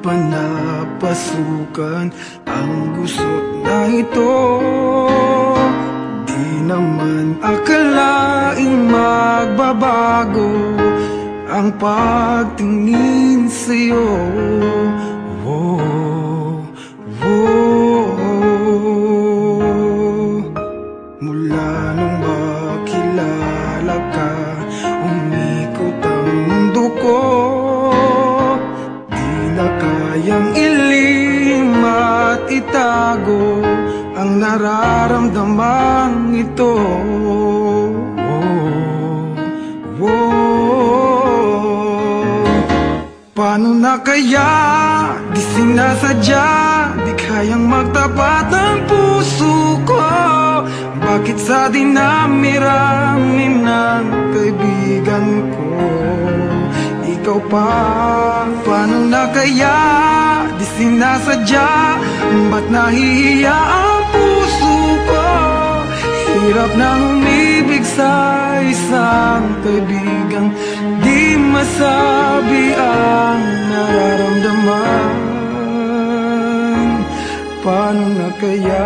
Panapasukan ang gusot na ito. Di naman akalaing magbabago ang pagtingin sa'yo. Mula nung makilala ka, umikot ang mundo ko. Kayang ilim at itago ang nararamdamang ito. Paano na kaya? Di sinasadya, di kayang magtapat ang puso ko. Bakit sa dinami-rami ng kaibigan ko ikaw pa? Paano na kaya? Di sinasadya, ba't nahihiya ang puso ko? Hirap na umibig sa isang kaibigang di masabi ang nararamdaman. Paano na kaya?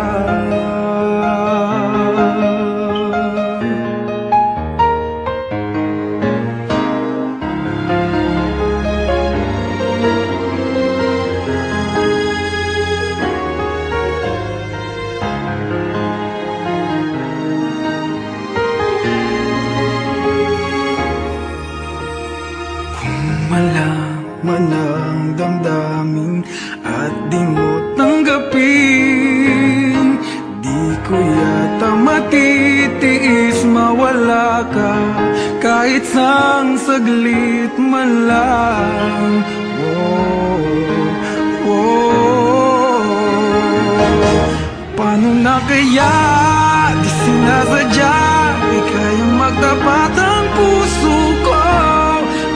Malaman ang damdamin at di mo tanggapin, di ko yata matitiis mawala ka kahit sang saglit man lang. Paano na kaya? Di sinasadya, di kayang magtapat ang puso ko.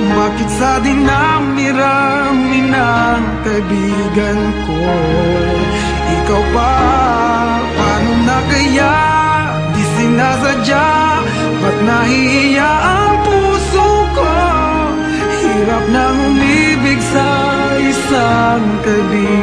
Bakit sa dinami-rami ng kaibigan ko ikaw pa? Paano na kaya? Di sinasadya, ba't nahihiya ang puso ko? Hirap nang umibig sa isang kaibigan